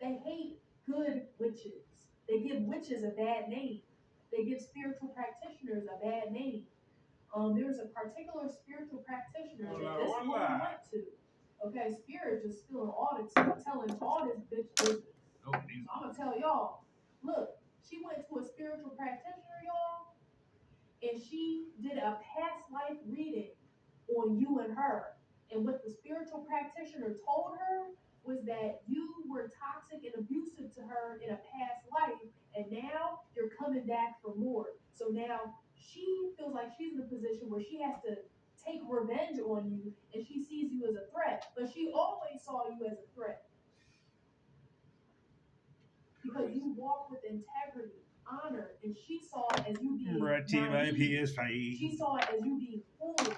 They hate good witches. They give witches a bad name. They give spiritual practitioners a bad name. There's a particular spiritual practitioner that Hola, this woman hola. went to. Okay, Spirit just spilling all the tea, telling all this bitch business. Oh, So these. I'm gonna tell y'all. Look, she went to a spiritual practitioner, y'all, and she did a past life reading on you and her. And what the spiritual practitioner told her was that you were toxic and abusive to her in a past life, and now you're coming back for more. So now she feels like she's in a position where she has to take revenge on you, and she sees you as a threat. But she always saw you as a threat because you walk with integrity, honor, and she saw it as you being Brought to you by naive. PS5. She saw it as you being foolish.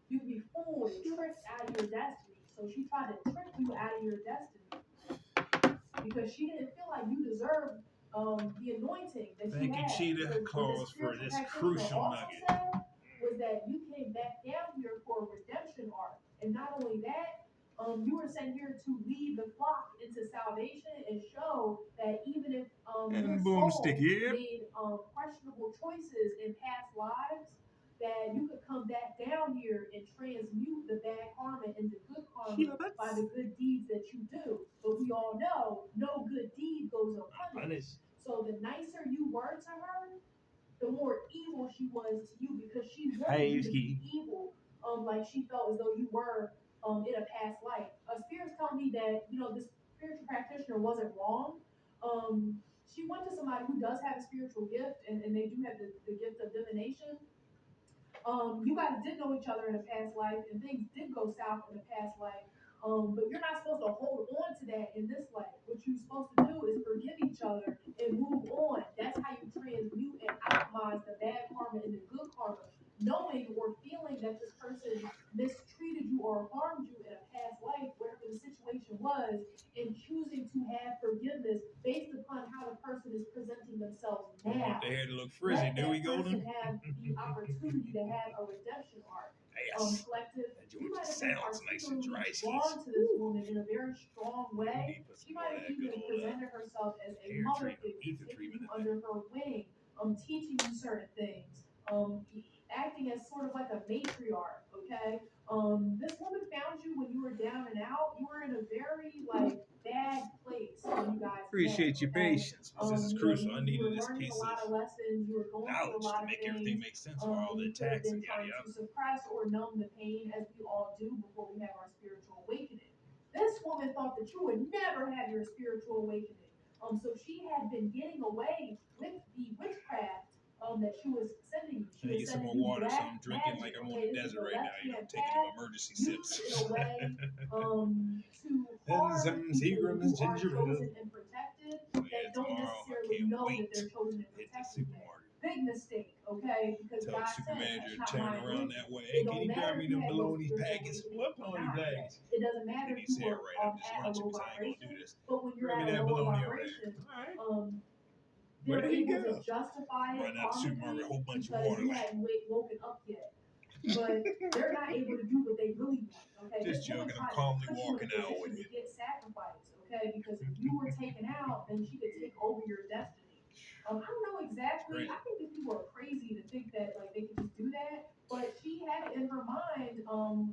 You can be fooled and tricked out of your destiny. So she tried to trick you out of your destiny because she didn't feel like you deserved the anointing that you Thank you, had. Cheetah Because what this Claus, for spiritual this practitioner crucial also nugget. said was that you came back down here for a redemption arc. And not only that, you were sent here to lead the flock into salvation and show that even if your And boomstick, soul yep. made questionable choices in past lives, that you could come back down here and transmute the bad karma into good karma by the good deeds that you do. But we all know no good deed goes unpunished. So the nicer you were to her, the more evil she was to you because she wanted you to be evil. Like she felt as though you were in a past life. Spirits tell me that this spiritual practitioner wasn't wrong. She went to somebody who does have a spiritual gift and they do have the gift of divination. You guys did know each other in a past life, and things did go south in a past life. But you're not supposed to hold on to that in this life. What you're supposed to do is forgive each other and move on. That's how you transmute and optimize the bad karma into good karma. Knowing or feeling that this person mistreated you or harmed you in a past life, whatever the situation was, and choosing to have forgiveness based upon how the person is presenting themselves I now. want the hair to look frizzy, Let do we, that person Golden? have the opportunity to have a redemption arc. Yes. Collective, That you joint might just have been sounds nice and particularly dry. drawn to this woman in a very strong way. Need to put She some more might of have that good even old presented herself as a hair mother treatment, figure, ether taking treatment you in under there. her wing, teaching you certain things, acting as sort of like a matriarch. Okay, this woman found you when you were down and out. You were in a very bad place when you guys met. Appreciate your Okay, patience, because this is crucial. I you were needed this learning a piece lot of of lessons. You were going through a knowledge lot to of make everything things. make sense for all And the you could have attacks and been yada trying to yada. suppress or numb the pain, as we all do before we have our spiritual awakening. This woman thought that you would never have your spiritual awakening. So she had been getting away with the witchcraft that she was sending you. She I was need some sending more you water, so black I'm drinking magic. like I'm on Okay, the this is desert a right now. left You know, hand I'm taking them path emergency used sips. in a way to And harm some people Seagram's who are ginger ale. chosen and protected So that yeah, don't tomorrow I necessarily can't know that wait they're chosen and to hit the protected yet. supermarket. Big mistake, okay? Because Tell the God super said, manager touch to not turn my around anointed. that way. It Hey, can don't you matter grab if me you them have your bologna spiritual packets? awakening What or bologna not yet. bags? It doesn't matter And if he you said, were right, I'm just at a lunching low because I ain't gonna do vibration, this. but when you're Grab me at a that lower bologna over there. vibration, All right. Where they're did he able to go? justify it Running out the supermarket, a karmically whole bunch of because water. you Like, hadn't woken up yet. But they're not able to do what they really want. Okay, just this woman joking. I'm tried to calmly put you in a walking out with position to it. get sacrificed. Okay, because if you were taken out, then she could take over your destiny. I don't know exactly. I think these people are crazy to think that they could just do that. But she had it in her mind,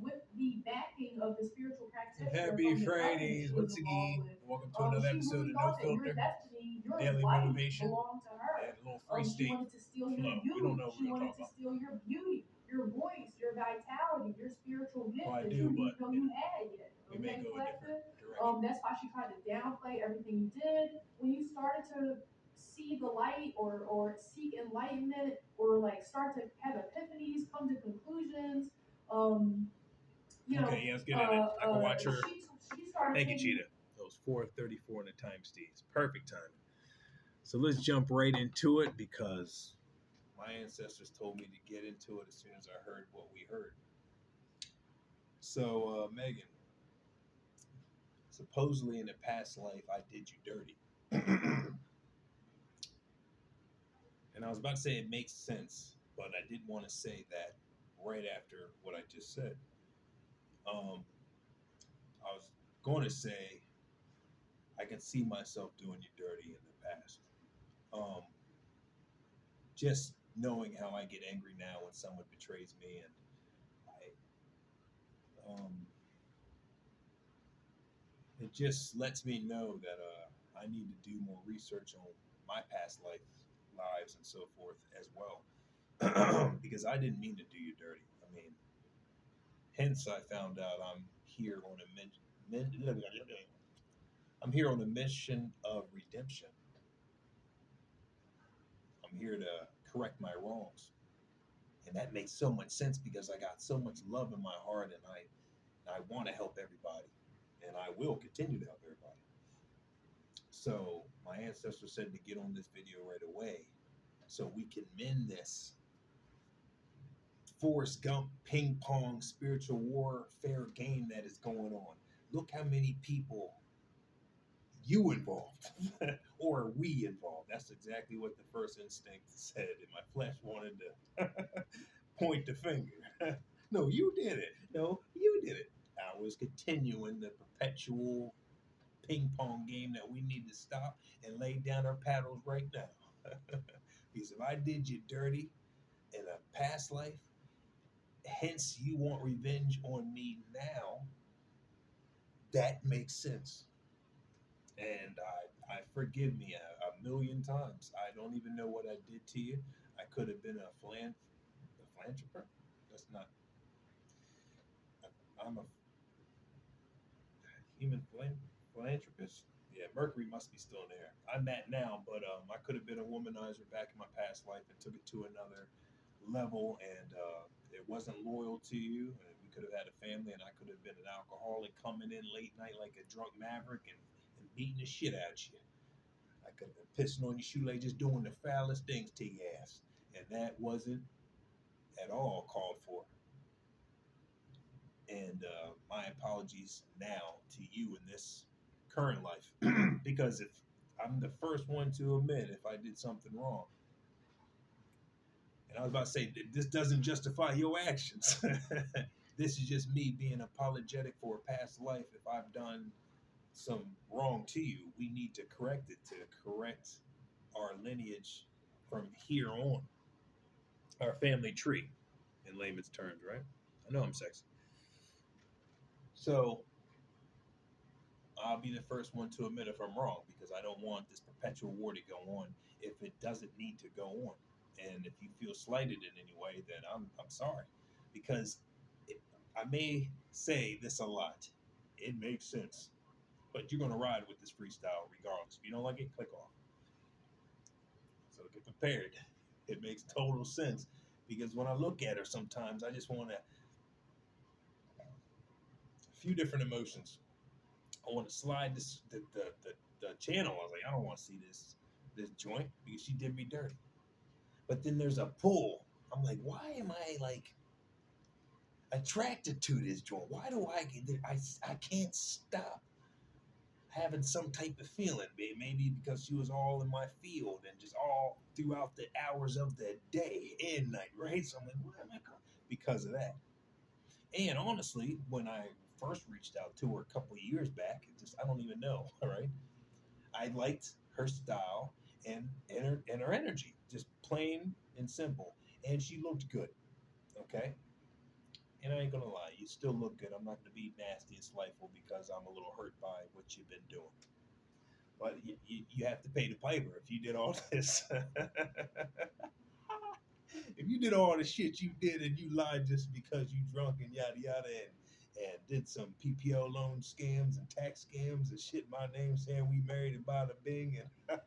with the backing of the spiritual practitioner Happy from the coven that Fridays she was once involved again. with. Welcome to another She episode really of No thought that your Filter destiny, your Daily life Motivation. belonged to her. And a little free She steak wanted to steal your flow. We youth. don't know what She we're gonna wanted talk to about. steal your beauty, your voice, your vitality, your spiritual gift Well, I that do, you didn't but know you had yet. we may Okay, go a collective. different direction. That's why she tried to downplay everything you did. When you started to see the light or seek enlightenment or start to have epiphanies, come to conclusions, Okay, yeah, let's get in it. I can watch her. she started Thank you, taking. Cheetah. That was 4:34 in the time, Steve's perfect timing. So let's jump right into it because my ancestors told me to get into it as soon as I heard what we heard. So, Megan, supposedly in a past life, I did you dirty. And I was about to say it makes sense, but I didn't want to say that right after what I just said. I was going to say I can see myself doing you dirty in the past. Um, just knowing how I get angry now when someone betrays me, and it just lets me know that I need to do more research on my past lives and so forth as well, because I didn't mean to do you dirty. I mean, hence I found out I'm here on a mission of redemption. I'm here to correct my wrongs, and that makes so much sense because I got so much love in my heart, and I want to help everybody, and I will continue to help everybody. So my ancestors said to get on this video right away so we can mend this Forrest Gump ping pong spiritual warfare game that is going on. Look how many people you involved or we involved. That's exactly what the first instinct said, and my flesh wanted to point the finger. No, you did it. No, you did it. I was continuing the perpetual ping pong game that we need to stop and lay down our paddles right now. Because if I did you dirty in a past life, hence you want revenge on me now, that makes sense. And I forgive me a million times. I don't even know what I did to you. I could have been a philanthropist. That's not. I'm a human philanthropist. Yeah, Mercury must be still in there. I'm at now, but I could have been a womanizer back in my past life and took it to another level, and it wasn't loyal to you. And we could have had a family, and I could have been an alcoholic coming in late night like a drunk maverick and beating the shit out of you. I could have been pissing on your shoelace, just doing the foulest things to your ass, and that wasn't at all called for. And my apologies now to you in this current life, because if I'm the first one to admit if I did something wrong, and I was about to say this doesn't justify your actions. This is just me being apologetic for a past life. If I've done some wrong to you, we need to correct it to correct our lineage from here on, our family tree, in layman's terms, right? I know I'm sexy. So I'll be the first one to admit if I'm wrong, because I don't want this perpetual war to go on if it doesn't need to go on. And if you feel slighted in any way, then I'm sorry, because I may say this a lot. It makes sense, but you're gonna ride with this freestyle regardless. If you don't like it, click off. So get prepared. It makes total sense, because when I look at her, sometimes I just want to a few different emotions. I want to slide the channel. I was like, I don't want to see this joint because she did me dirty. But then there's a pull. I'm like, why am I like attracted to this joint? Why do I can't stop having some type of feeling? Maybe because she was all in my field and just all throughout the hours of the day and night, right? So I'm like, why am I because of that? And honestly, when I first reached out to her a couple of years back, I don't even know, all right? I liked her style and her energy, just plain and simple. And she looked good, okay? And I ain't gonna lie, you still look good. I'm not gonna be nasty and spiteful because I'm a little hurt by what you've been doing. But you have to pay the piper if you did all this. If you did all the shit you did and you lied just because you drunk and yada yada and did some PPO loan scams and tax scams and shit my name saying we married and bada bing and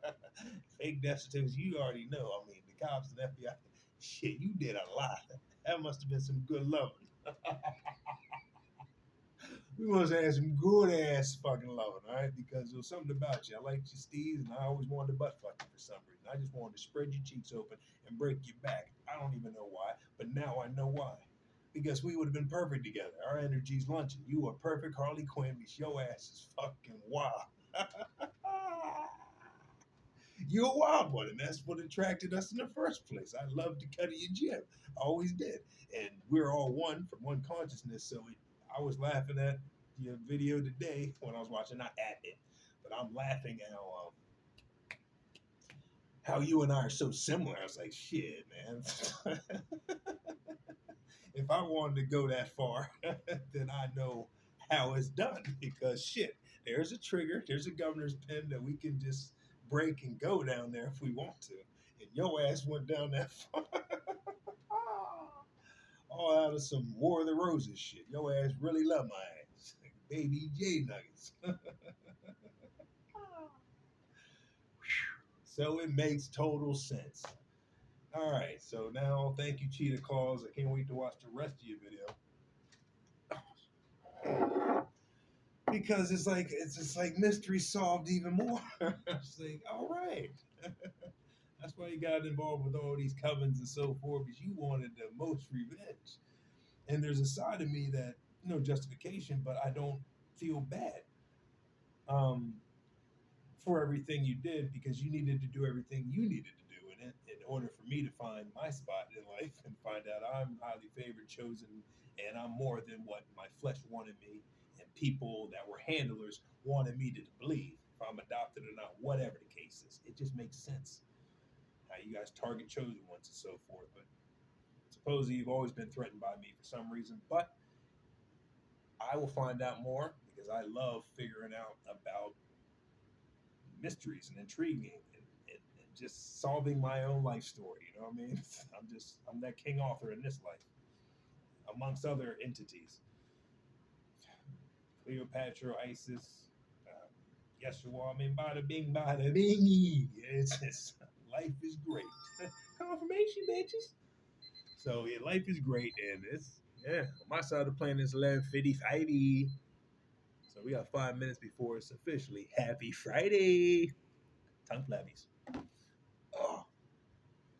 fake death certificates, you already know. I mean, the cops and FBI, shit, you did a lot. That must have been some good loving. We must have had some good ass fucking loving, all right? Because there was something about you. I liked your steez, and I always wanted to butt fuck you for some reason. I just wanted to spread your cheeks open and break your back. I don't even know why, but now I know why. Because we would have been perfect together. Our energy's lunching. You are perfect Harley Quinn, because your ass is fucking wild. You're a wild one, and that's what attracted us in the first place. I loved to cut at your gym. I always did. And we're all one from one consciousness, so I was laughing at your video today when I was watching, not at it, But I'm laughing at how you and I are so similar. I was like, shit, man. If I wanted to go that far, then I know how it's done because shit, there's a trigger, there's a governor's pen that we can just break and go down there if we want to. And your ass went down that far. All out of some War of the Roses shit. Your ass really love my ass. Baby J Nuggets. So it makes total sense. All right, so now thank you, Cheetah Claus. I can't wait to watch the rest of your video because it's just like mystery solved even more. It's like, all right, that's why you got involved with all these covens and so forth because you wanted the most revenge. And there's a side of me that justification, but I don't feel bad um, for everything you did because you needed to do everything you needed to do in order for me to find my spot in life and find out I'm highly favored, chosen, and I'm more than what my flesh wanted me and people that were handlers wanted me to believe. If I'm adopted or not, whatever the case is, it just makes sense how you guys target chosen ones and so forth. But supposedly you've always been threatened by me for some reason, but I will find out more because I love figuring out about mysteries and intriguing and just solving my own life story. You know what I mean? I'm that king author in this life, amongst other entities. Cleopatra, Isis, Yeshua. I mean, bada bing. It's just, life is great. Confirmation, bitches. So yeah, life is great, and it's on my side of the planet is 11:55. So we got 5 minutes before it's officially Happy Friday. Tongue flabbies. Oh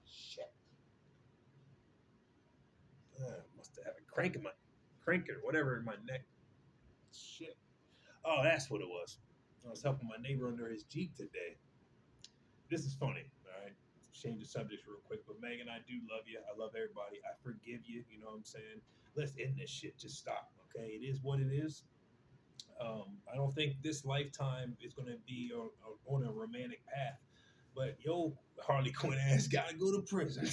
shit! Must have a cranker, whatever in my neck. Shit. Oh, that's what it was. I was helping my neighbor under his Jeep today. This is funny, all right? Change the subject real quick, but Megan, I do love you. I love everybody. I forgive you. You know what I'm saying? Let's end this shit. Just stop, okay? It is what it is. I don't think this lifetime is going to be on a romantic path. But yo, Harley Quinn ass gotta go to prison.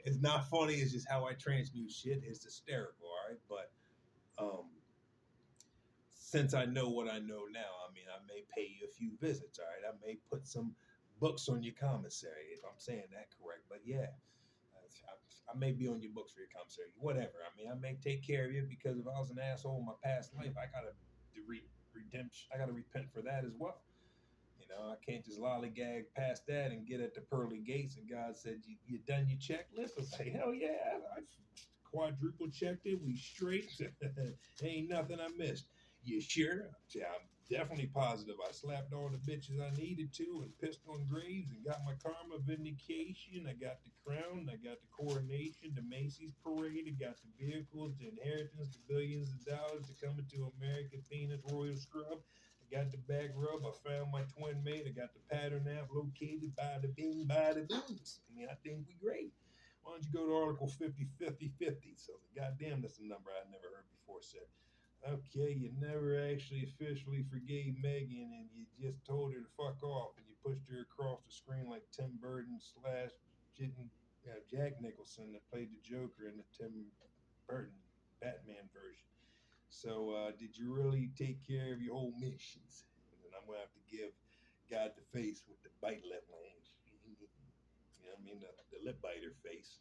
It's not funny. It's just how I transmute shit. It's hysterical, all right? But um, since I know what I know now, I mean, I may pay you a few visits, all right? I may put some books on your commissary, if I'm saying that correct. But yeah, I may be on your books for your commissary, whatever. I mean, I may take care of you because if I was an asshole in my past life, I gotta redemption. I gotta repent for that as well. You know, I can't just lollygag past that and get at the pearly gates. And God said, "You done your checklist?" I say, "Hell yeah, I quadruple checked it. We straight. Ain't nothing I missed." You sure? Yeah, I'm definitely positive. I slapped all the bitches I needed to and pissed on graves and got my karma vindication. I got the crown. I got the coronation, the Macy's parade. I got the vehicles, the inheritance, the billions of dollars to come into America, peanut royal scrub. I got the back rub. I found my twin mate. I got the pattern app located. Bada bing, bada booms. I mean, I think we great. Why don't you go to Article 50, 50, 50? So, goddamn, that's a number I never heard before said. Okay, you never actually officially forgave Megan and you just told her to fuck off and you pushed her across the screen like Tim Burton slash Jack Nicholson that played the Joker in the Tim Burton Batman version. So, did you really take care of your whole missions? And then I'm going to have to give God the face with the bite lip range. You know what I mean? The lip biter face.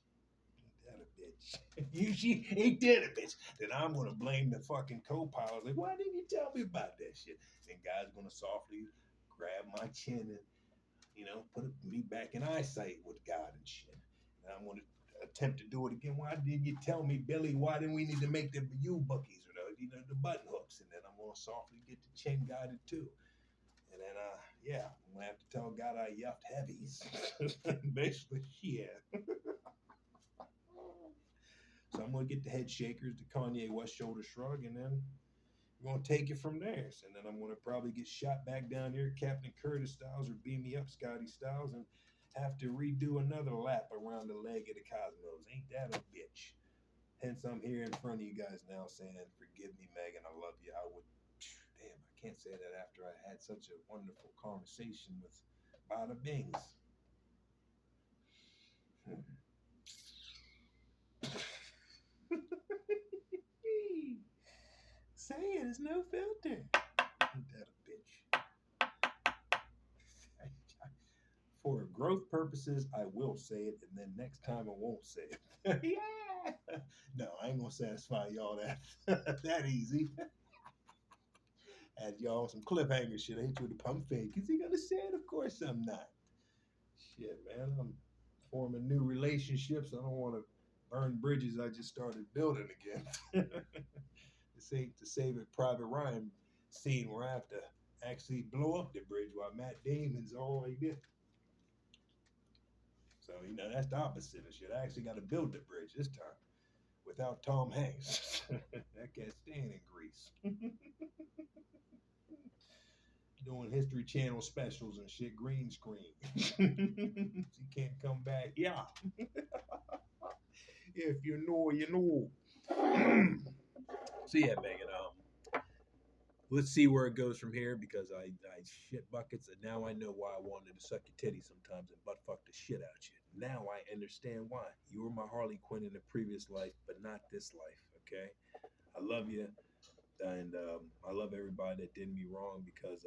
Ain't that a bitch? You she ain't that a bitch. Then I'm gonna blame the fucking co-pilot. Like, why didn't you tell me about that shit? And God's gonna softly grab my chin and put me back in eyesight with God and shit. And I'm gonna attempt to do it again. Why didn't you tell me, Billy? Why didn't we need to make the U buckies or the button hooks? And then I'm gonna softly get the chin guided too. And then I'm gonna have to tell God I yuffed heavies. Basically, yeah. So I'm gonna get the head shakers, the Kanye West shoulder shrug, and then we're gonna take it from there. And then I'm gonna probably get shot back down here, Captain Curtis Styles, or beam me up, Scotty Styles, and have to redo another lap around the leg of the cosmos. Ain't that a bitch? Hence, I'm here in front of you guys now saying, "Forgive me, Megan. I love you." I would, damn, can't say that after I had such a wonderful conversation with Bada Bings. Say it, there's no filter. Ain't that a bitch? For growth purposes, I will say it, and then next time I won't say it. Yeah. No, I ain't gonna satisfy y'all that that easy. Add y'all some cliffhanger shit. I hit you with the pump fake. Is he gonna say it? Of course I'm not. Shit, man. I'm forming new relationships. I don't want to burn bridges I just started building again. This ain't to Save It Private Ryan scene where I have to actually blow up the bridge while Matt Damon's all he did. So, that's the opposite of shit. I actually got to build the bridge this time without Tom Hanks. That cat's staying in Greece. Doing History Channel specials and shit, green screen. She can't come back. Yeah. If you know, you know. So yeah, Megan. Let's see where it goes from here because I shit buckets and now I know why I wanted to suck your titty sometimes and butt fuck the shit out you. Now I understand why. You were my Harley Quinn in a previous life, but not this life. Okay. I love you, and I love everybody that did me wrong because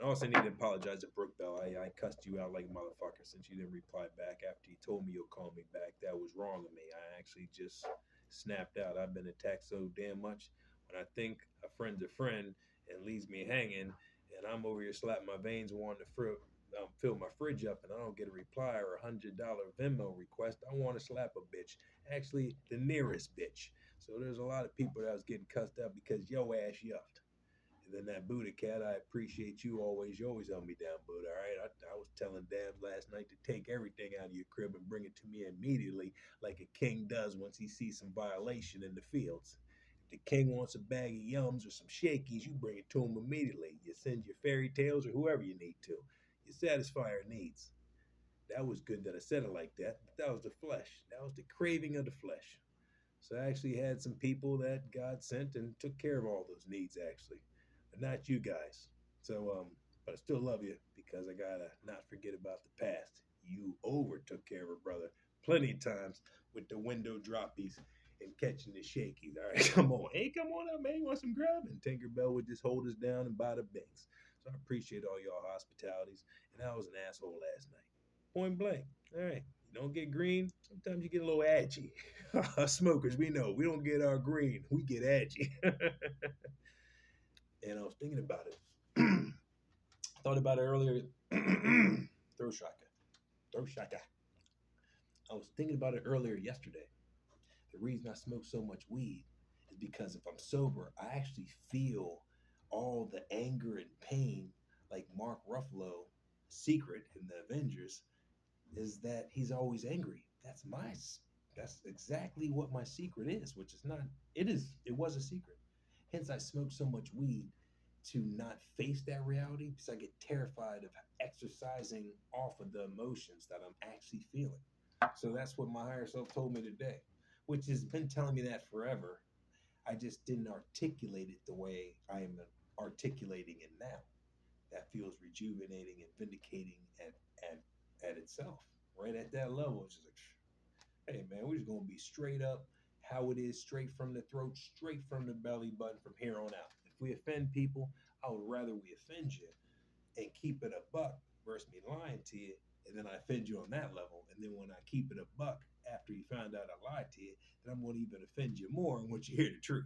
I also need to apologize to Brooke Bell. I cussed you out like a motherfucker since you didn't reply back after you told me you'll call me back. That was wrong of me. I actually just snapped out. I've been attacked so damn much. When I think a friend's a friend and leaves me hanging, and I'm over here slapping my veins wanting to fill my fridge up, and I don't get a reply or $100 Venmo request, I want to slap a bitch. Actually, the nearest bitch. So there's a lot of people that was getting cussed out because yo ass yuffed. And then that Buddha cat, I appreciate you always. You always held me down, Buddha. All right. I was telling Dab last night to take everything out of your crib and bring it to me immediately, like a king does once he sees some violation in the fields. If the king wants a bag of yums or some shakies, you bring it to him immediately. You send your fairy tales or whoever you need to. You satisfy our needs. That was good that I said it like that. But that was the flesh. That was the craving of the flesh. So I actually had some people that God sent and took care of all those needs, actually, but not you guys. So, but I still love you because I gotta not forget about the past. You overtook care of her brother plenty of times with the window droppies and catching the shakies. All right, come on. Hey, come on up, man. You want some grub? And Tinkerbell would just hold us down and buy the banks. So I appreciate all y'all hospitalities. And I was an asshole last night. Point blank. All right. You don't get green. Sometimes you get a little edgy. Smokers, we know we don't get our green. We get edgy. And I was thinking about it. I thought about it earlier. Throw shaka. Throw shaka. I was thinking about it earlier yesterday. The reason I smoke so much weed is because if I'm sober, I actually feel all the anger and pain like Mark Ruffalo secret in the Avengers is that he's always angry. That's exactly what my secret is, which is not it was a secret. Hence I smoke so much weed to not face that reality because I get terrified of exercising off of the emotions that I'm actually feeling. So that's what my higher self told me today, which has been telling me that forever. I just didn't articulate it the way I am articulating it now. That feels rejuvenating and vindicating at, at itself, right at that level. It's just like, hey man, we're just gonna be straight up how it is, straight from the throat, straight from the belly button from here on out. If we offend people, I would rather we offend you and keep it a buck versus me lying to you, and then I offend you on that level. And then when I keep it a buck after you found out I lied to you, then I'm going to even offend you more and want you to hear the truth.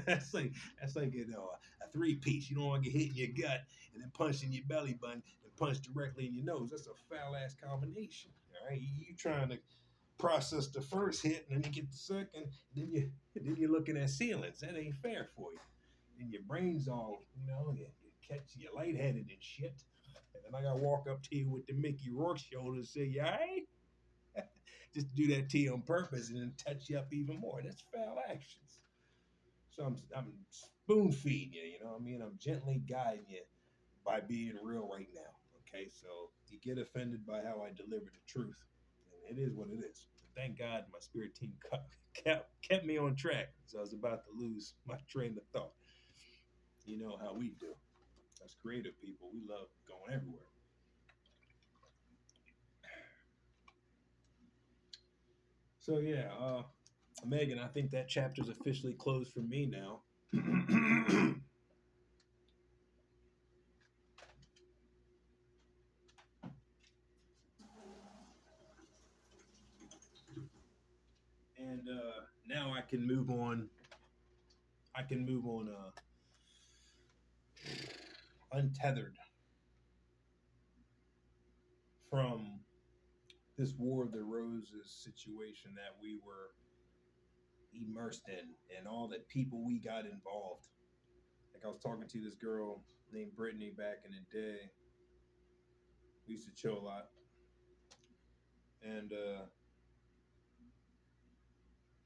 that's like a three piece. You don't want to get hit in your gut and then punch in your belly button and punch directly in your nose. That's a foul ass combination. All right, you trying to process the first hit and then you get the second, then you're looking at ceilings. That ain't fair for you. Then your brain's all, you catch you lightheaded and shit. And then I gotta walk up to you with the Mickey Rourke shoulder and say, "You alright?" Just to do that to you on purpose and then touch you up even more. That's foul actions. So I'm spoon feeding you, what I mean? I'm gently guiding you by being real right now. Okay, so you get offended by how I deliver the truth. And it is what it is. Thank God my spirit team kept me on track. So I was about to lose my train of thought. You know how we do. As creative people, we love going everywhere. So yeah, Megan, I think that chapter's officially closed for me now. And now I can move on. I can move on untethered from this War of the Roses situation that we were immersed in and all the people we got involved. Like I was talking to this girl named Brittany back in the day. We used to chill a lot. And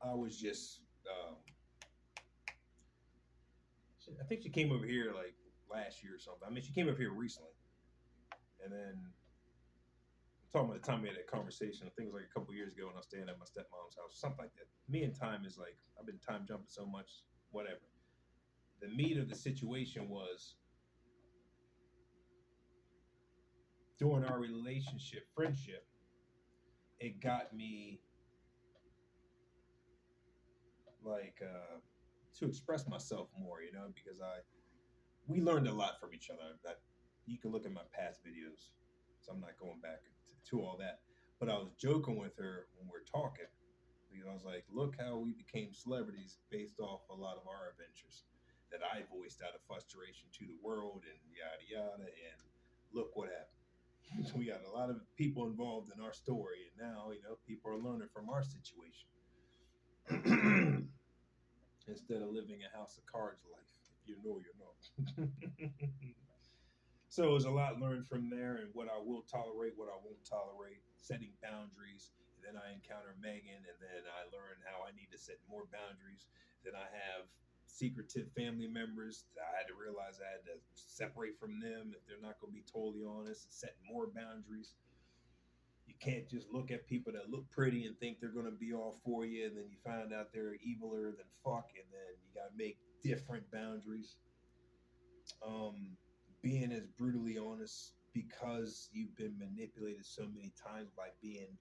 I was just, I think she came over here like last year or something. I mean, she came over here recently. And then I'm talking about the time we had that conversation. I think it was like a couple years ago when I was staying at my stepmom's house, something like that. Me and time is like, I've been time jumping so much, whatever. The meat of the situation was during our relationship, friendship, it got me like to express myself more, you know, because we learned a lot from each other. That you can look at my past videos, so I'm not going back to all that. But I was joking with her when we're talking because I was like, "Look how we became celebrities based off a lot of our adventures that I voiced out of frustration to the world and yada yada." And look what happened. We got a lot of people involved in our story, and now you know people are learning from our situation. Instead of living a house of cards life. If you know, you know. So it was a lot learned from there and what I will tolerate, what I won't tolerate, setting boundaries. And then I encounter Megan, and then I learn how I need to set more boundaries. Then I have secretive family members that I had to realize I had to separate from them if they're not going to be totally honest and set more boundaries. You can't just look at people that look pretty and think they're going to be all for you, and then you find out they're eviler than fuck, and then you got to make different boundaries. Um, Being as brutally honest because you've been manipulated so many times by being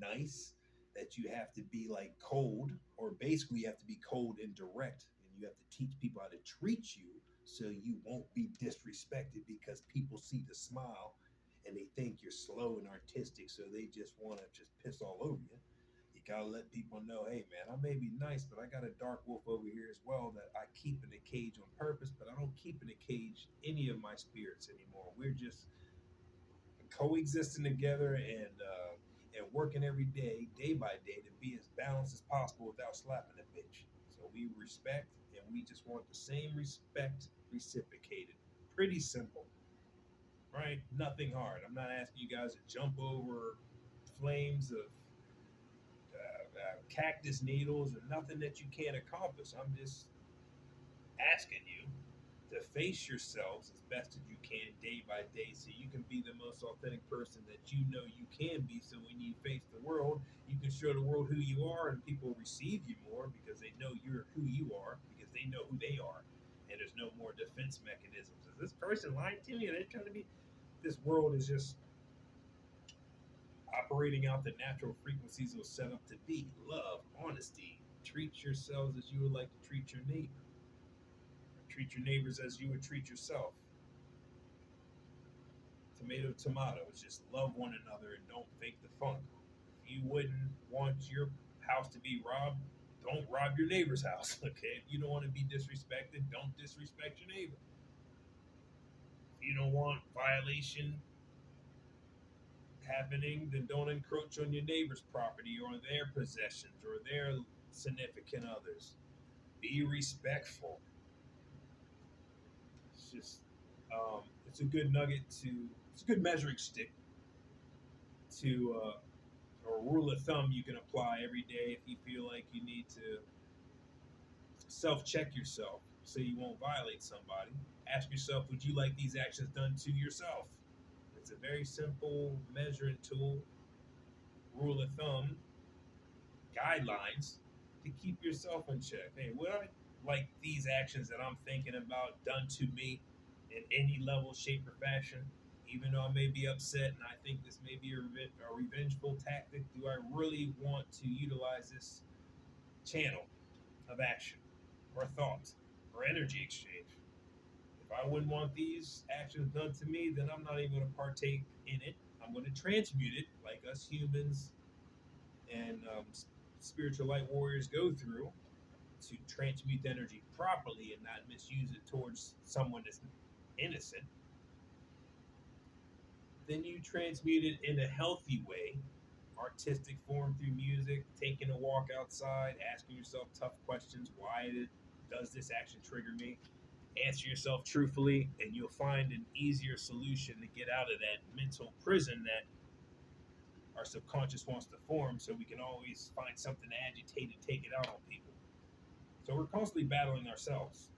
nice that you have to be like cold, or basically you have to be cold and direct, and you have to teach people how to treat you so you won't be disrespected because people see the smile and they think you're slow and artistic, so they just want to just piss all over you. You gotta let people know, hey man, I may be nice, but I got a dark wolf over here as well that I keep in a cage on purpose, but I don't keep in a cage any of my spirits anymore. We're just coexisting together and working every day, day by day, to be as balanced as possible without slapping a bitch. So we respect, and we just want the same respect reciprocated. Pretty simple, right? Nothing hard. I'm not asking you guys to jump over flames of cactus needles or nothing that you can't accomplish. I'm just asking you to face yourselves as best as you can day by day so you can be the most authentic person that you know you can be. So when you face the world, you can show the world who you are and people receive you more because they know you're who you are because they know who they are. And there's no more defense mechanisms. Is this person lying to me? Are they trying to be? This world is just operating out the natural frequencies it was set up to be: love, honesty. Treat yourselves as you would like to treat your neighbor. Treat your neighbors as you would treat yourself. Tomato, tomato. It's just love one another and don't fake the funk. If you wouldn't want your house to be robbed, don't rob your neighbor's house. Okay? If you don't want to be disrespected, don't disrespect your neighbor. If you don't want violation happening, then don't encroach on your neighbor's property or their possessions or their significant others. Be respectful. It's just, it's a good nugget to, it's a good measuring stick to, or rule of thumb you can apply every day if you feel like you need to self-check yourself so you won't violate somebody. Ask yourself, would you like these actions done to yourself? It's a very simple measuring tool, rule of thumb, guidelines to keep yourself in check. Hey, like these actions that I'm thinking about done to me in any level, shape, or fashion, even though I may be upset and I think this may be a revengeful tactic, do I really want to utilize this channel of action or thought or energy exchange? If I wouldn't want these actions done to me, then I'm not even going to partake in it. I'm going to transmute it like us humans and spiritual light warriors go through to transmute the energy properly and not misuse it towards someone that's innocent. Then you transmute it in a healthy way, artistic form through music, taking a walk outside, asking yourself tough questions. Does this action trigger me? Answer yourself truthfully, and you'll find an easier solution to get out of that mental prison that our subconscious wants to form, so we can always find something to agitate and take it out on people. So we're constantly battling ourselves.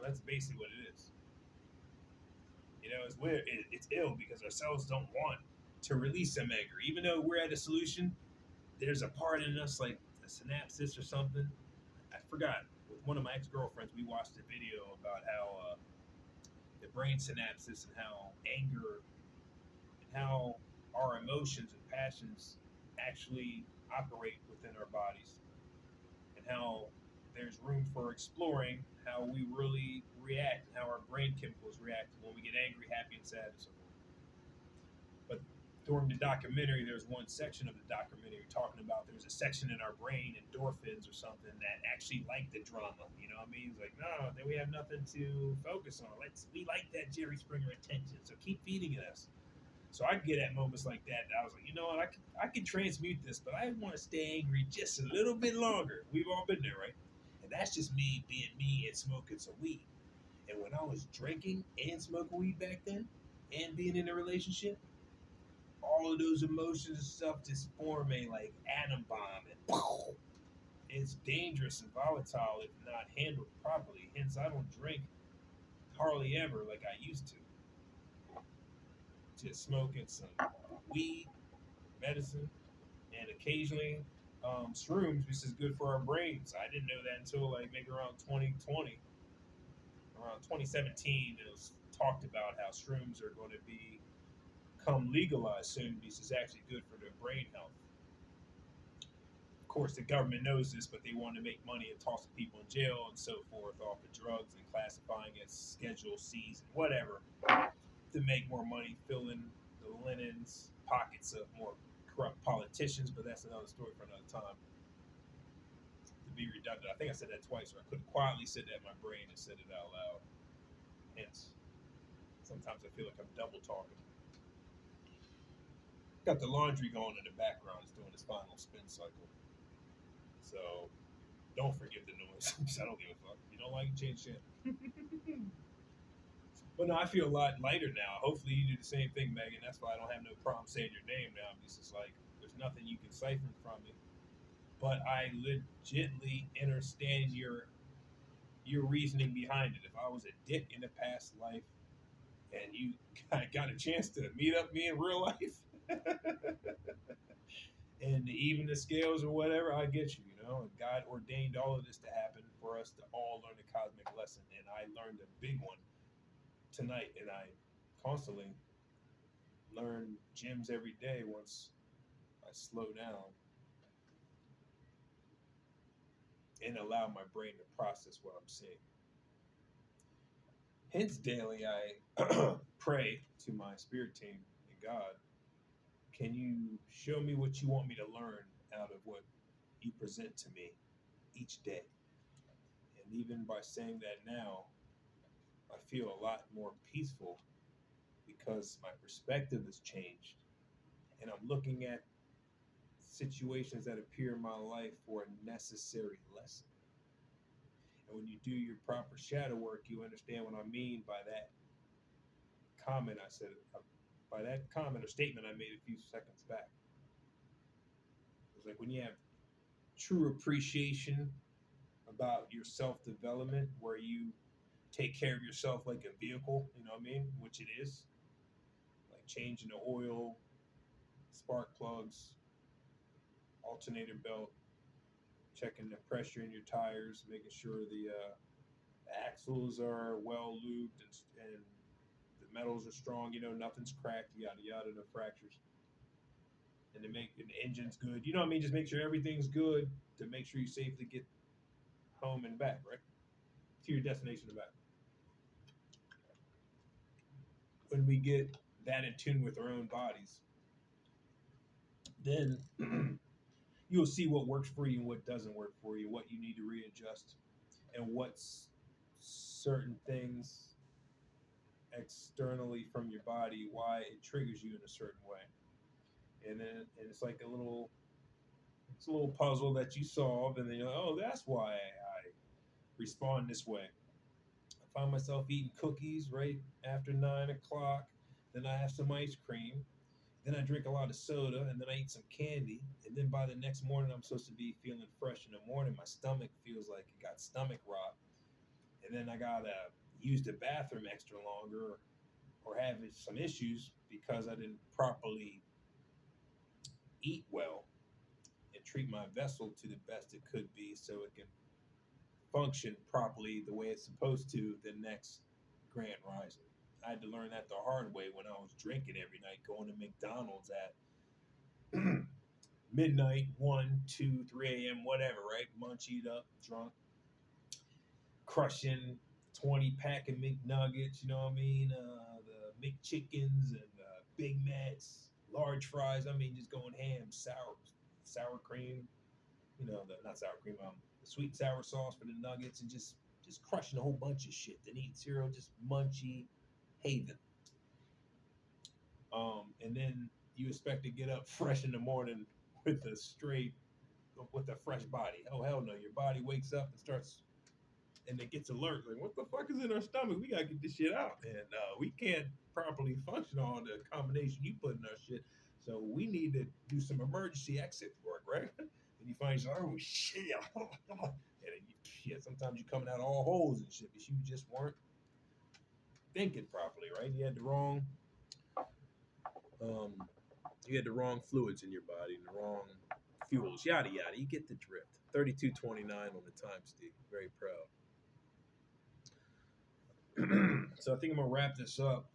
That's basically what it is. It's weird. It's ill because our cells don't want to release some anger. Even though we're at a solution, there's a part in us, like a synapses or something. I forgot. With one of my ex-girlfriends, we watched a video about how the brain synapses and how anger and how our emotions and passions actually operate within our bodies, and how there's room for exploring how we really react and how our brain chemicals react when we get angry, happy, and sad, and so forth. But during the documentary, there's one section of the documentary talking about there's a section in our brain, endorphins or something, that actually like the drama. You know what I mean? It's like, no, then we have nothing to focus on. We like that Jerry Springer attention, so keep feeding it us. So I get at moments like that. I was like, you know what? I can transmute this, but I want to stay angry just a little bit longer. We've all been there, right? And that's just me being me and smoking some weed. And when I was drinking and smoking weed back then, and being in a relationship, all of those emotions and stuff just form a like atom bomb, and it's dangerous and volatile if not handled properly. Hence, I don't drink hardly ever like I used to. Just smoking some weed, medicine, and occasionally shrooms, which is good for our brains. I didn't know that until like maybe around 2020, around 2017. It was talked about how shrooms are going to become legalized soon because it's actually good for their brain health. Of course, the government knows this, but they want to make money and toss people in jail and so forth off of drugs and classifying as Schedule C's and whatever to make more money, fill in the linens, pockets of more corrupt politicians. But that's another story for another time. To be redundant, I think I said that twice, or I could have quietly said that in my brain and said it out loud. Hence, sometimes I feel like I'm double talking. Got the laundry going in the background. It's doing its final spin cycle. So don't forgive the noise. I don't give a fuck. You don't like it, change shit. But no, I feel a lot lighter now. Hopefully you do the same thing, Megan. That's why I don't have no problem saying your name now. Because it's like there's nothing you can siphon from me. But I legitly understand your reasoning behind it. If I was a dick in a past life and you got a chance to meet up me in real life and even the scales or whatever, I get you, And God ordained all of this to happen for us to all learn a cosmic lesson. And I learned a big one tonight, and I constantly learn gems every day once I slow down and allow my brain to process what I'm seeing. Hence, daily I pray to my spirit team and God, can you show me what you want me to learn out of what you present to me each day? And even by saying that now, I feel a lot more peaceful because my perspective has changed. And I'm looking at situations that appear in my life for a necessary lesson. And when you do your proper shadow work, you understand what I mean by that comment I said, by that comment or statement I made a few seconds back. It's like when you have true appreciation about your self-development, where you take care of yourself like a vehicle, you know what I mean? Which it is. Like changing the oil, spark plugs, alternator belt, checking the pressure in your tires, making sure the The axles are well lubed and the metals are strong. Nothing's cracked. Yada yada. No fractures. And to make the engine's good. You know what I mean? Just make sure everything's good to make sure you safely get home and back, right? To your destination and back. When we get that in tune with our own bodies, then you'll see what works for you and what doesn't work for you, what you need to readjust, and what's certain things externally from your body, why it triggers you in a certain way. And it's like it's a little puzzle that you solve, and then you're like, oh, that's why I respond this way. I find myself eating cookies right after 9 o'clock. Then I have some ice cream. Then I drink a lot of soda, and then I eat some candy. And then by the next morning, I'm supposed to be feeling fresh in the morning. My stomach feels like it got stomach rot. And then I gotta use the bathroom extra longer or have some issues because I didn't properly eat well and treat my vessel to the best it could be so it can function properly the way it's supposed to the next Grand Rising. I had to learn that the hard way when I was drinking every night, going to McDonald's at midnight, 1, 2, 3 a.m., whatever, right? Munchied up, drunk, crushing 20 pack of McNuggets, you know what I mean? The McChickens and Big Macs, large fries. I mean, just going ham, sour cream, not sour cream, the sweet and sour sauce for the nuggets, and just crushing a whole bunch of shit. Then eating cereal, just munchy haven. And then you expect to get up fresh in the morning with a fresh body. Oh hell no! Your body wakes up and starts, and it gets alert. Like, what the fuck is in our stomach? We gotta get this shit out, and we can't properly function on the combination you put in our shit. So we need to do some emergency exit work, right? And you find yourself, oh shit, and sometimes you're coming out all holes and shit because you just weren't thinking properly, right? You had the wrong fluids in your body and the wrong fuels, yada yada. You get the drift. 32:29 on the time stick. Very proud. So I think I'm gonna wrap this up.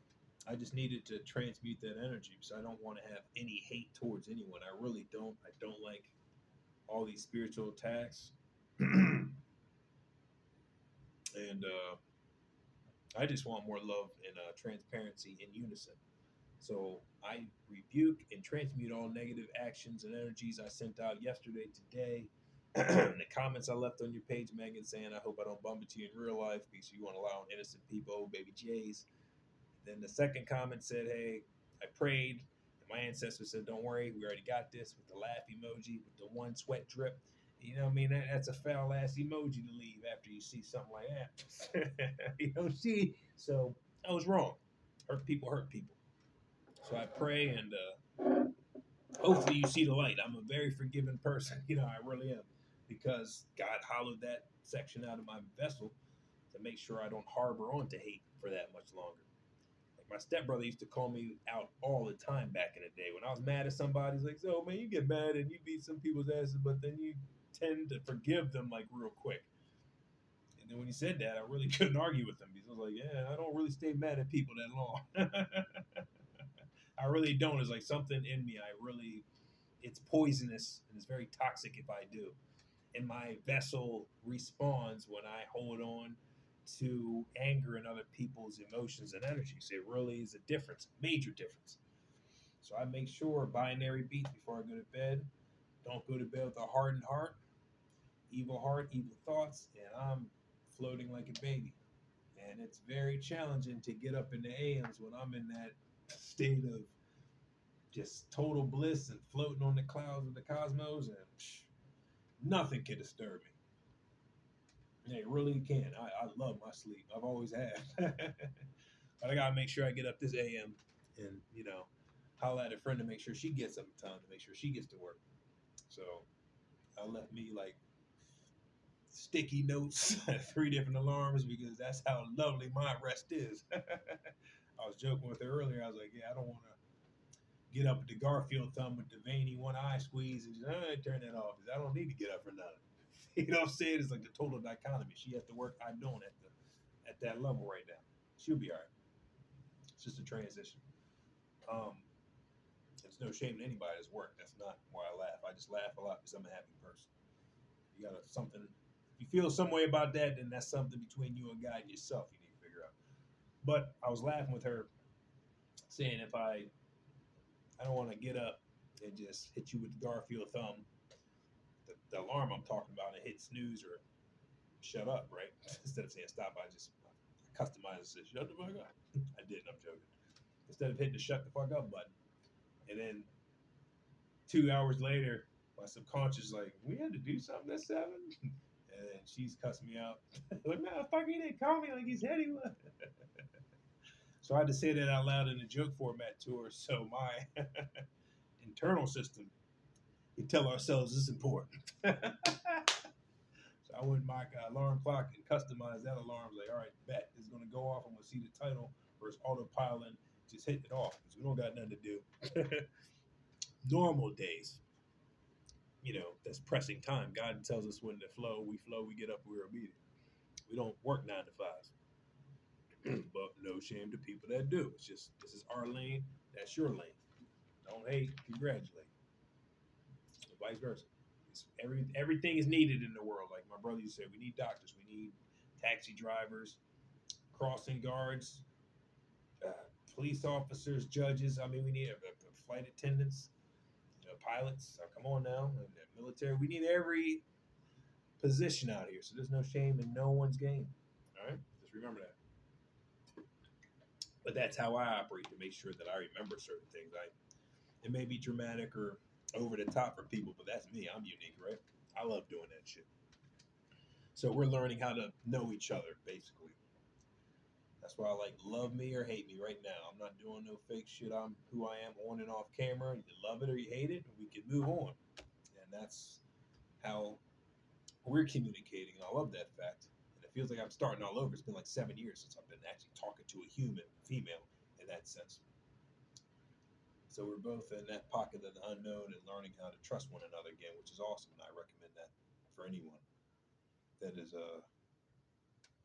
I just needed to transmute that energy because I don't want to have any hate towards anyone. I really don't. I don't like all these spiritual attacks. And I just want more love and transparency in unison. So I rebuke and transmute all negative actions and energies I sent out yesterday, today. The comments I left on your page, Megan, saying, I hope I don't bump into you in real life because you want to allow innocent people, baby J's. Then the second comment said, hey, I prayed. And my ancestor said, don't worry, we already got this, with the laugh emoji, with the one sweat drip. You know what I mean? That's a foul ass emoji to leave after you see something like that. See? So I was wrong. Hurt people hurt people. So I pray and hopefully you see the light. I'm a very forgiving person. I really am. Because God hollowed that section out of my vessel to make sure I don't harbor onto hate for that much longer. Like my stepbrother used to call me out all the time back in the day. When I was mad at somebody, he's like, so man, you get mad and you beat some people's asses, but then you tend to forgive them like real quick. And then when he said that, I really couldn't argue with him because I was like, yeah, I don't really stay mad at people that long. I really don't. It's like something in me. It's poisonous and it's very toxic if I do. And my vessel responds when I hold on to anger and other people's emotions and energies. It really is a difference, major difference. So I make sure binary beats before I go to bed. Don't go to bed with a hardened heart, evil thoughts, and I'm floating like a baby. And it's very challenging to get up in the AMs when I'm in that state of just total bliss and floating on the clouds of the cosmos, and nothing can disturb me. It really can. I love my sleep. I've always have. But I gotta make sure I get up this AM and holla at a friend to make sure she gets up in time to make sure she gets to work. So I left me like sticky notes, 3 different alarms because that's how lovely my rest is. I was joking with her earlier. I was like, yeah, I don't want to get up with the Garfield thumb with the veiny one eye squeeze and just turn that off because I don't need to get up for nothing. You know what I'm saying? It's like the total dichotomy. She has to work, I don't have to. at that level right now. She'll be all right. It's just a transition. Um, it's no shame in anybody's work. That's not why I laugh. I just laugh a lot because I'm a happy person. You got something. If you feel some way about that, then that's something between you and God and yourself. You need to figure out. But I was laughing with her, saying if I don't want to get up and just hit you with the Garfield thumb, the alarm I'm talking about, and hit snooze or shut up, right? Instead of saying stop, I just customize and said shut the fuck up. I didn't. I'm joking. Instead of hitting the shut the fuck up button, and then 2 hours later, my subconscious is like, we had to do something at 7. And then she's cussing me out. Like, motherfucker, he didn't call me like he said he would. So I had to say that out loud in a joke format to her. So my internal system, we tell ourselves this is important. So I went my alarm clock and customized that alarm. I was like, all right, bet it's going to go off. I'm going to see the title versus autopilot. Just hitting it off because we don't got nothing to do. Normal days, that's pressing time. God tells us when to flow, we get up, we're obedient. We don't work 9 to 5s. But no shame to people that do. It's just, this is our lane, that's your lane. Don't hate, congratulate. And vice versa. Everything is needed in the world. Like my brother used to say, we need doctors, we need taxi drivers, crossing guards, police officers, judges. I mean, we need flight attendants, pilots. Come on now, and military. We need every position out here. So there's no shame in no one's game. All right, just remember that. But that's how I operate to make sure that I remember certain things. It may be dramatic or over the top for people, but that's me. I'm unique, right? I love doing that shit. So we're learning how to know each other, basically. That's why I like love me or hate me right now. I'm not doing no fake shit. I'm who I am on and off camera. You love it or you hate it, and we can move on. And that's how we're communicating. And I love that fact. And it feels like I'm starting all over. It's been like 7 years since I've been actually talking to a human, female, in that sense. So we're both in that pocket of the unknown and learning how to trust one another again, which is awesome. And I recommend that for anyone that is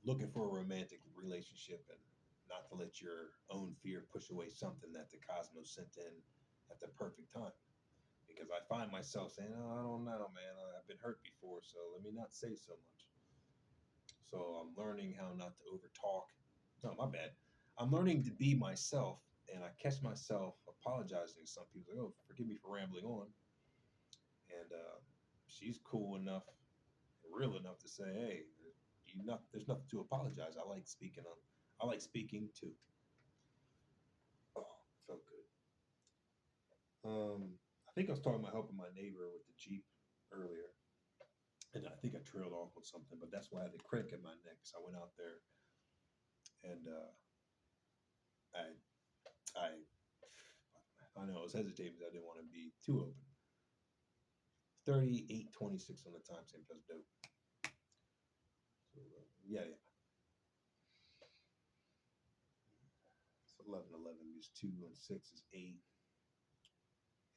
looking for a romantic relationship and not to let your own fear push away something that the cosmos sent in at the perfect time. Because I find myself saying, oh, I don't know, man. I've been hurt before, so let me not say so much. So I'm learning how not to overtalk. No, my bad. I'm learning to be myself, and I catch myself apologizing to some people. Like, oh, forgive me for rambling on. And she's cool enough, real enough to say, hey, there's nothing to apologize. I like speaking too. Oh, felt good. I think I was talking about helping my neighbor with the Jeep earlier. And I think I trailed off with something, but that's why I had the crick in my neck. So I went out there and I know I was hesitating because I didn't want to be too open. 38:26 on the time stamp. That's dope. So yeah. So 11:11 is 2 and 6 is 8,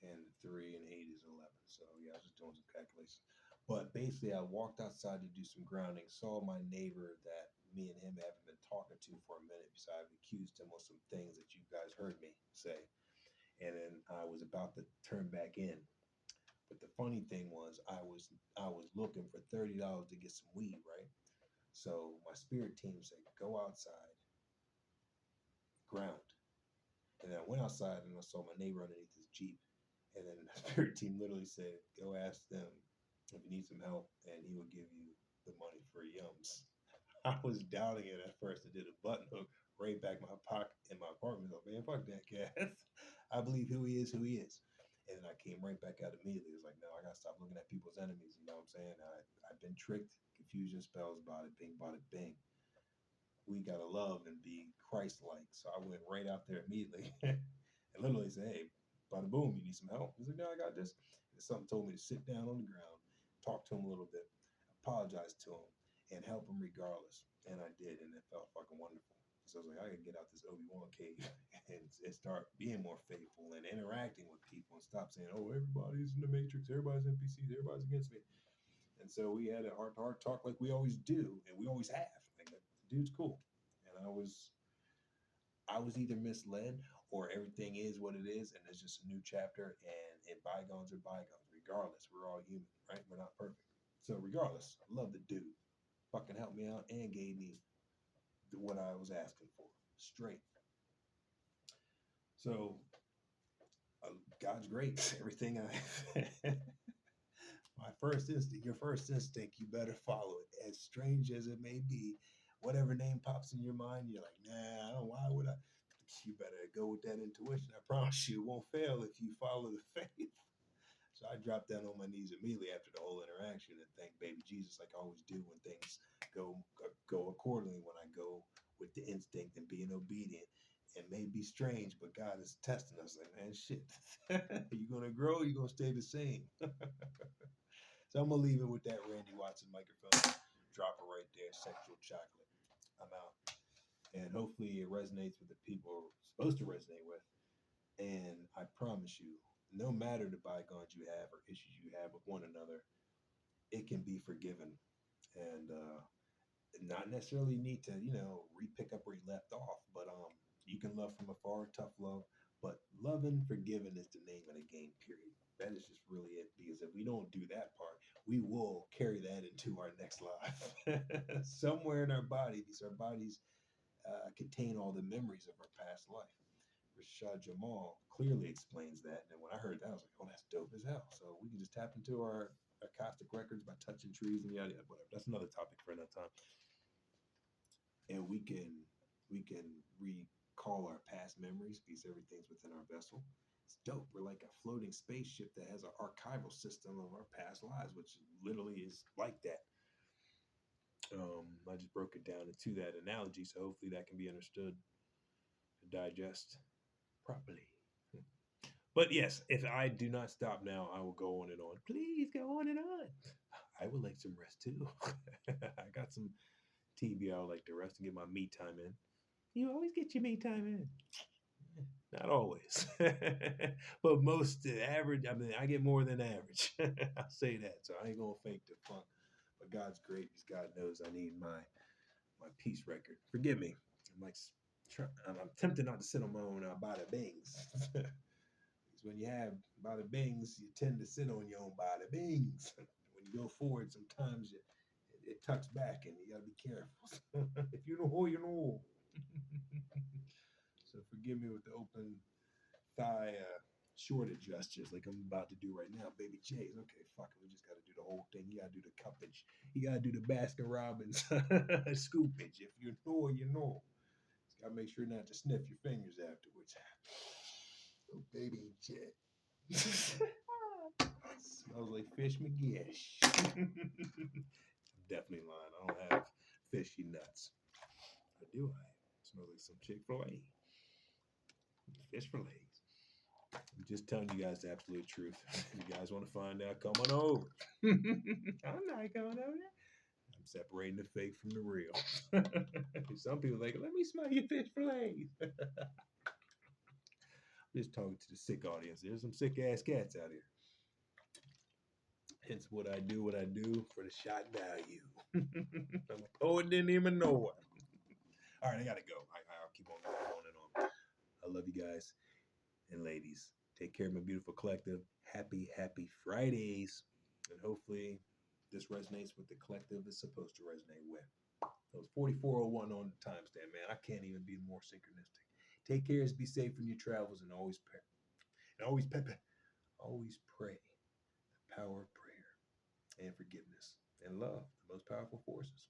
and 3 and 8 is 11. So yeah, I was just doing some calculations. But basically, I walked outside to do some grounding. Saw my neighbor that me and him haven't been talking to for a minute because I've accused him of some things that you guys heard me say. And then I was about to turn back in. But the funny thing was I was looking for $30 to get some weed, right? So my spirit team said, go outside, ground. And then I went outside and I saw my neighbor underneath his Jeep. And then the spirit team literally said, go ask them if you need some help and he will give you the money for yums. I was doubting it at first. I did a button hook right back in my pocket in my apartment. Like, man, fuck that cat. I believe who he is. And then I came right back out immediately. It was like, no, I gotta stop looking at people's enemies. You know what I'm saying? I've been tricked. Confusion spells, bada bing, bada bing. We gotta love and be Christ-like. So I went right out there immediately and literally said, hey, bada boom, you need some help? He's like, no, I got this. And something told me to sit down on the ground, talk to him a little bit, apologize to him, and help him regardless. And I did, and it felt fucking wonderful. So I was like, I can get out this Obi-Wan cave and start being more faithful and interacting with people and stop saying, oh, everybody's in the Matrix, everybody's NPCs, everybody's against me. And so we had a heart-to-heart talk like we always do, and we always have. Like, the dude's cool. I was either misled or everything is what it is, and it's just a new chapter. And bygones are bygones. Regardless, we're all human, right? We're not perfect. So regardless, I love the dude. Fucking helped me out and gave me what I was asking for. Straight. So God's great. Everything I my first instinct, your first instinct, you better follow it. As strange as it may be, whatever name pops in your mind, you're like, nah, I don't, why would I? You better go with that intuition. I promise you, it won't fail if you follow the faith. So I dropped down on my knees immediately after the whole interaction and thank baby Jesus, like I always do when things go accordingly. When I go with the instinct and being obedient, it may be strange, but God is testing us. Like, man, shit, you gonna grow? You gonna stay the same? So I'm gonna leave it with that Randy Watson microphone. Drop it right there. Sexual chocolate. I'm out. And hopefully it resonates with the people it's supposed to resonate with. And I promise you, no matter the bygones you have or issues you have with one another, it can be forgiven. And not necessarily need to, re-pick up where you left off, but you can love from afar, tough love. But love and forgiving is the name of the game, period. That is just really it. Because if we don't do that part, we will carry that into our next life. Somewhere in our body, because our bodies contain all the memories of our past life. Rashad Jamal clearly explains that. And when I heard that, I was like, oh, that's dope as hell. So we can just tap into our acoustic records by touching trees and yada yada, whatever. That's another topic for another time. And we can recall our past memories because everything's within our vessel. It's dope. We're like a floating spaceship that has an archival system of our past lives, which literally is like that. I just broke it down into that analogy, so hopefully that can be understood and digest properly. But yes, if I do not stop now, I will go on and on. Please go on and on. I would like some rest too. I got some TV I would like to rest and get my me time in. You always get your me time in. Not always. But most average, I mean, I get more than average. I'll say that. So I ain't going to fake the funk. But God's great because God knows I need my peace record. Forgive me. I'm like, I'm tempted not to sit on my own bada bings. Because when you have bada bings, you tend to sit on your own bada bings. When you go forward, sometimes it tucks back and you got to be careful. If you know, you know. So forgive me with the open thigh shorted gestures like I'm about to do right now. Baby J's, okay, fuck it. We just got to do the whole thing. You got to do the cuppage. You got to do the Baskin Robbins scoopage. If you know, you know. Just got to make sure not to sniff your fingers afterwards. Oh, baby J. Smells like Fish McGish. I'm definitely lying. I don't have fishy nuts. Or do I? It smells like some Chick-fil-A. Fish fillets. I'm just telling you guys the absolute truth. If you guys want to find out, come on over. I'm not going over there. I'm separating the fake from the real. Some people are like, let me smell your fish fillets. I'm just talking to the sick audience. There's some sick ass cats out here. Hence what I do for the shot value. I'm like, oh, it didn't even know it. All right, I gotta go. I'll keep on going and on. I love you guys and ladies. Take care of my beautiful collective. Happy Fridays. And hopefully this resonates with the collective it's supposed to resonate with. That was 4401 on the timestamp, man. I can't even be more synchronistic. Take care, be safe in your travels, and always pray. And always pray. The power of prayer and forgiveness and love, the most powerful forces.